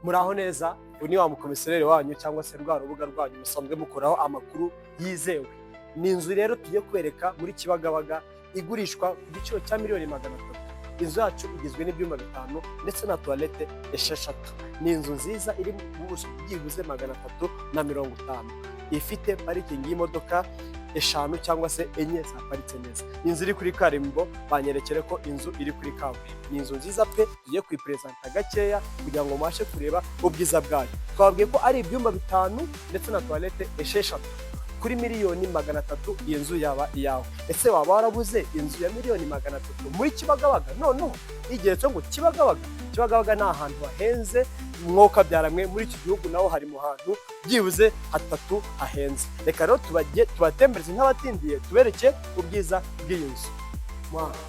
Muraho neza, uyu ni wa mukomisiyoneri wanyu cyangwa se rwa rubuga rwanyu musanzwe mukoraho amakuru yizewe. Ni inzu rero tugiye kwereka muri Kibagabaga igurishwa ku giciro cya miliyoni 300. Inzu yacu igizwe n'ibyumba 5 ndetse na toilette 6. Ni inzu nziza iri mu buso bwibuze 350. Ifite parikingi y'imodoka 5 cyangwa se 4 zaparitse neza. Inzu iri kuri karimbo, banyerekere ko inzu iri kuri kaburimbo. Ni inzu nziza pe, tugiye kuyipresenta gakeya kugira ngo mubashe kureba ubwiza bwayo. Twabwiye ko ari ibyumba 5 ndetse na toilette 6. Kuri miliyoni 300 iyi nzu yaba iyawe. Ese waba warabuze inzu ya miliyoni 300 muri Kibagabaga? Noneho igihe cyo ngo Kibagabaga ni ahantu hahenze, mwoka byaramwe muri iki gihugu naho hari mu hantu byibuze hatatu hahenze. Reka rero tubatembereze nk'abatindiye tubereke ubwiza bw'iyi nzu.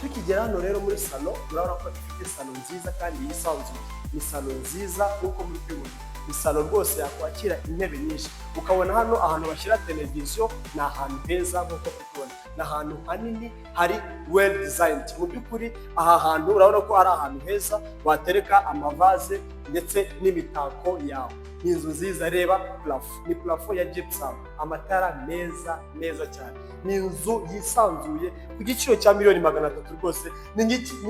Tukigera hano rero muri salo, urabona ko ifite salo nziza kandi yisanzuye. Ni salo nziza uko muri kwibona. Ni salo rwose yakwakira intebe nyinshi. Ukabona hano ahantu bashyira televiziyo, ni ahantu heza nk'uko tubona. Ni ahantu hanini, hari well designed. Mu by'ukuri aha hantu urabona ko ari ahantu heza watereka amavaze ndetse n'imitako yawe. Ni inzu nziza, reba plafo, ni plafo ya gypsum, amatara meza cyane. Ni inzu yisanzuye ku giciro cya miliyoni 300 rwose. Ni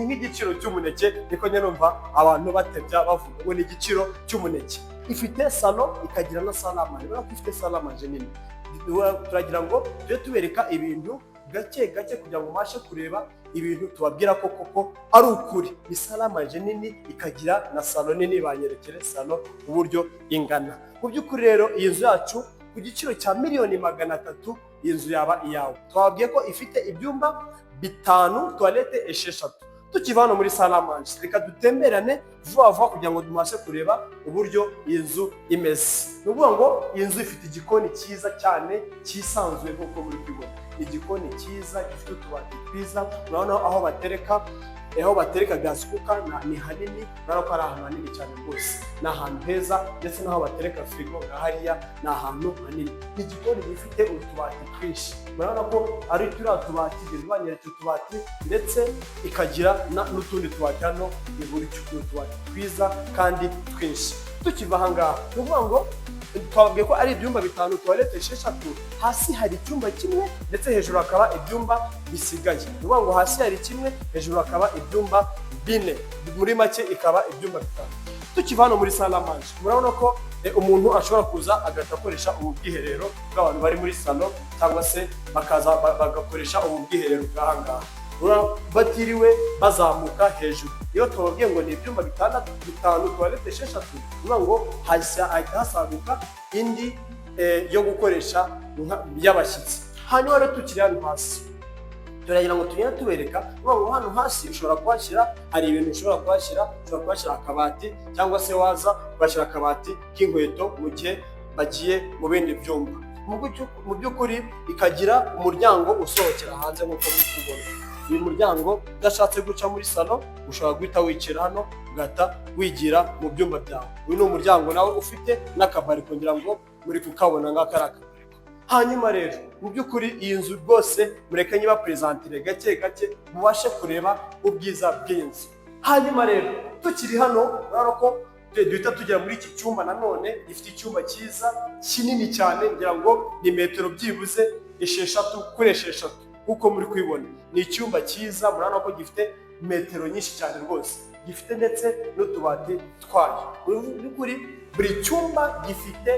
nk'igiciro cy'umuneke, niko numva abantu batebya bavuga ngo ni igiciro cy'umuneke. Ifite salo ikagira na salamanje, urabona ko ifite salamanje nini. Turagira ngo tujye tubereka ibintu gake kugira ngo mubashe kureba ibintu tubabwira ko koko ari ukuri. Ni salamanje nini ikagira na salo nini, banyerekere salo uburyo ingana. Mu by'ukuri rero iyi nzu yacu ku giciro cya miliyoni 300 iyi nzu yaba iyawe. Twabwiye ko ifite ibyumba 5, toilette 6. Tukiva hano muri salamanje, reka dutemberane vuba kugira ngo tubashe kureba uburyo iyi nzu imeze. Ni ukuvuga ngo iyi nzu ifite igikoni cyiza cyane cyisanzuye nk'uko muri kwibona. Igikoni cyiza gifite utubati twiza, urabona aho batereka gas cooker ni hanini, urabona ko ari ahantu hanini cyane rwose. Ni ahantu heza, ndetse n'aho batereka firigo hariya ni ahantu hanini. Ni igikoni gifite utubati twinshi, urabona ko ari turiya tubati banyeretse utubati, ndetse ikagira n'utundi tubati hano iburyo. Utubati twiza kandi twinshi. Tukiva aha ngaha, ni ukuvuga ngo twabwiye ko ari ibyumba 5, toilette 6. Hasi hari icyumba kimwe ndetse hejuru hakaba ibyumba bisigaye. Ni ukuvuga ngo hasi hari kimwe, hejuru hakaba ibyumba 4. Muri make ikaba ibyumba 5. Tukiva hano muri salamanje, murabona ko umuntu ashobora kuza agahita akoresha ubu bwiherero bw'abantu bari muri salo, cyangwa se bakaza bagakoresha ubu bwiherero bw'aha ngaha batiriwe bazamuka hejuru. Iyo tubabwiye ngo ni ibyumba 5, toilette 6, uvuga ngo hahita hasaguka indi yo gukoresha y'abashyitsi. Hanyuma rero tukiri hano hasi, turagira ngo tugende tubereka, uvuga ngo hano hasi ushobora kuhashyira, hari ibintu ushobora kuhashyira akabati, cyangwa se waza kuhashyira akabati k'inkweto mu gihe bagiye mu bindi byumba. Mu by'ukuri ikagira umuryango usohokera hanze nk'uko muri kubona. Uyu muryango udashatse guca muri salo, ushobora guhita wicira hano ugahita wigira mu byumba byawe. Uyu ni umuryango nawe ufite n'akabariko, ngira ngo muri kukabona nk'akari akabariko. Hanyuma rero mu by'ukuri iyi nzu rwose mureke nyiba presentire gake mubashe kureba ubwiza bw'inzu. Hanyuma rero tukiri hano, urabona ko duhita tugera muri iki cyumba. Nanone gifite icyumba cyiza kinini cyane, ngira ngo ni metero byibuze 6 kuri 6 uko muri kwibona. Ni icyumba cyiza, murabona ko gifite metero nyinshi cyane rwose. Gifite ndetse n'utubati twayo. Buri cyumba gifite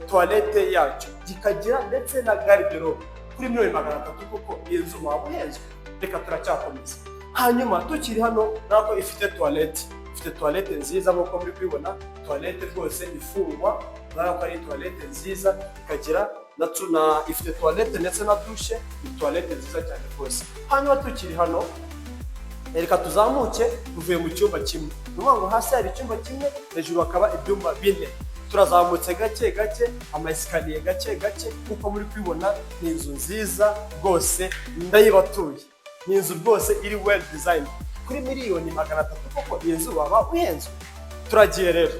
toilette yacyo, gikagira ndetse na garde-robe. Kuri miliyoni 300 kuko iyi nzu waba uhenzwe. Reka turacyakomeza. Hanyuma tukiri hano, urabona ko ifite toilette nziza nk'uko muri kwibona. Toilette rwose ifungwa, urabona ko ari toilette nziza, ikagira ifite toilette ndetse na douche. Ni toilette nziza cyane rwose. Hanyuma tukiri hano, reka tuzamuke tuvuye mu cyumba kimwe. Ni ukuvuga ngo hasi hari icyumba kimwe, hejuru hakaba ibyumba 4. Turazamutse gake amasikariye gake kuko muri kwibona. Ni inzu nziza rwose, ndayibatuye. Ni inzu rwose iri well designed. Kuri miliyoni 300 kuko iyi nzu waba uhenzwe. Turagiye rero.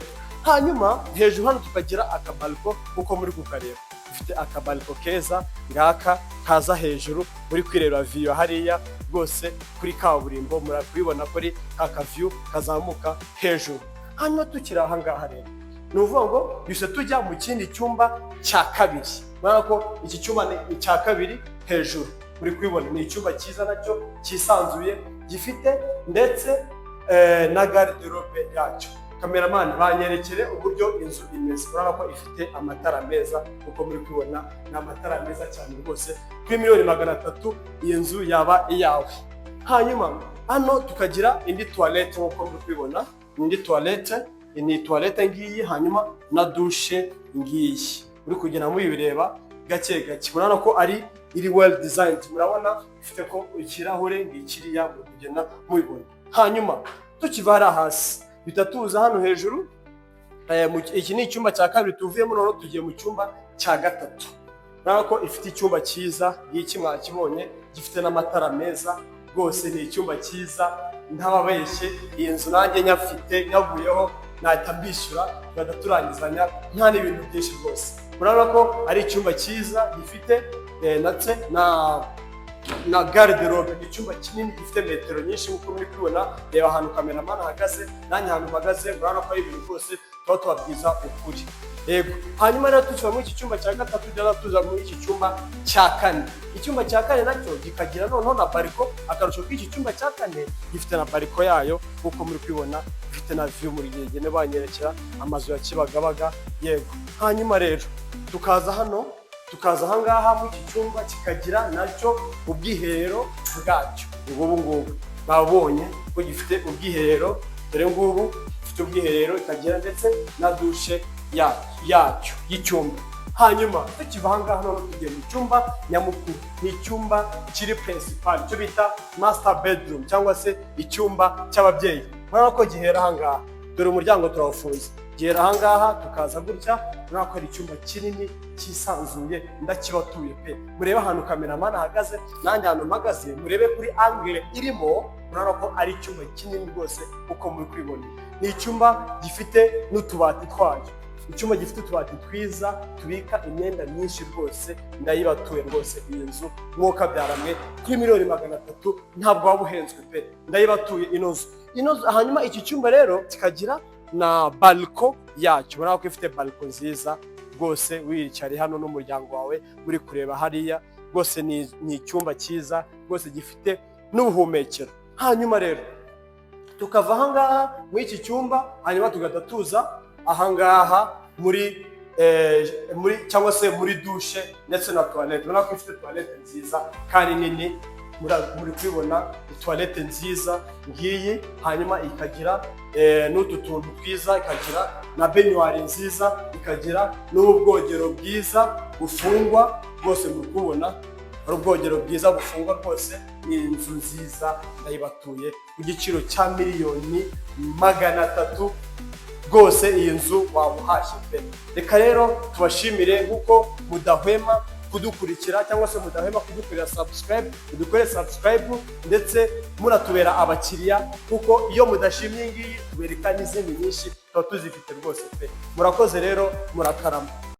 Hanyuma hejuru hano tukagira akabalko kuko muri kukareba. Ifite akabalko keza ngaka kaza hejuru, muri kwireba view hariya rwose kuri kaburimbo. Murabibona ko ari aka view kazamuka hejuru. Hanyuma tukiri aha ngaha rero, ni ukuvuga ngo duhise tujya mu kindi cyumba cya kabiri. Urabona ko iki cyumba ni icya kabiri hejuru, muri kubibona ni icyumba cyiza nacyo cyisanzuye, gifite ndetse na garderobe yacyo. Kameramani banyerekere uburyo inzu imeze. Urabona ko ifite amatara meza, uko muri kubibona ni amatara meza cyane rwose. Kuri miliyoni 300 iyi nzu yaba iyawe. Hanyuma hano tukagira indi toilette nk'uko muri kubibona, indi toilette, ni toilette ngiyi, hanyuma na douche ngiyi. Uri kugenda mubireba gake gake, murabona ko iri well designed. Murabona ifite ko ikirahure ngikiriya, muri kugenda mubibona. Hanyuma tukivara hasi bitatuza hano hejuru, iki ni icyumba cya kabiri tuvuyemo, none tugiye mu cyumba cya gatatu. Urabona ko ifite icyumba cyiza, ngiki mwakibonye, gifite n'amatara meza rwose. Ni icyumba cyiza ntababeshye, iyi nzu nanjye nyafite nyavuyeho nahita mbishyura tugahita turangizanya nta n'ibintu byinshi rwose. Urabona ko ari icyumba cyiza gifite ndetse na garderobe. Ni icyumba kinini gifite metero nyinshi nk'uko muri kubibona. Reba ahantu kameramani ahagaze, nanjye ahantu mpagaze, urabona ko ari ibintu rwose tuba tubabwiza ukuri. Yego, hanyuma rero tukiva muri iki cyumba cya gatatu tujya tuza muri iki cyumba cya kane. Icyumba cya kane nacyo gikagira noneho na bariko. Akarusho k'iki cyumba cya kane gifite na bariko yayo nk'uko muri kubibona, gifite na view muri gihe banyerekera amazu ya Kibagabaga. Yego, hanyuma rero tukaza hano, tukaza ahangaha mu iki cyumba kikagira nacyo ubwiherero bwacyo. Ubu ngubu babonye ko gifite ubwiherero, dore ngubu gifite ubwiherero, ikagira ndetse na douche yacyo y'icyumba. Hanyuma tukiva ahangaha none tugiye mu cyumba nyamukuru. Ni icyumba kiri principal, cyo bita master bedroom cyangwa se icyumba cy'ababyeyi. Urabona ko gihera ahangaha, dore umuryango turawufunze, gihera ahangaha tukaza gutya. Urabona ko ari icyumba kinini cyisanzuye, ndakibatuye pe. Murebe ahantu kameramani ahagaze, nanjye ahantu mpagaze, murebe kuri angle irimo. Urabona ko ari icyumba kinini rwose uko muri kwibona. Ni icyumba gifite n'utubati twayo, icyumba gifite utubati twiza tubika imyenda myinshi rwose. Ndayibatuye rwose iyi nzu mwuka byaramwe kuri miliyoni 300 ntabwo waba uhenzwe pe. Ndayibatuye ino nzu. Hanyuma iki cyumba rero kikagira na balko yacyo. Urabona ko ifite balko nziza rwose, wiyicariye hano n'umuryango wawe muri kureba hariya rwose. Ni icyumba cyiza rwose gifite n'ubuhumekero. Hanyuma rero tukava ahangaha muri iki cyumba, hanyuma tugahita tuza ahangaha muri cyangwa se muri douche ndetse na toilette. Urabona ko ifite toilette nziza kandi nini, muri kubibona toilette nziza ngiyi. Hanyuma ikagira n'utu tuntu twiza, ikagira na baignoire nziza, ikagira n'ubwogero bwiza bufungwa rwose. Muri kubibona ari ubwogero bwiza bufungwa rwose. Ni inzu nziza ndayibatuye ku giciro cya miliyoni 300 rwose. Iyi nzu wamuhashye pe. Reka rero tubashimire kuko mudahwema kudukurikira cyangwa se mudahwema kudukorera subscribe, udukore subscribe ndetse muratubera abakiriya, kuko iyo mudashimye ngiyi tubereka n'izindi nyinshi tuba tuzifite rwose pe. Murakoze rero, murakarama.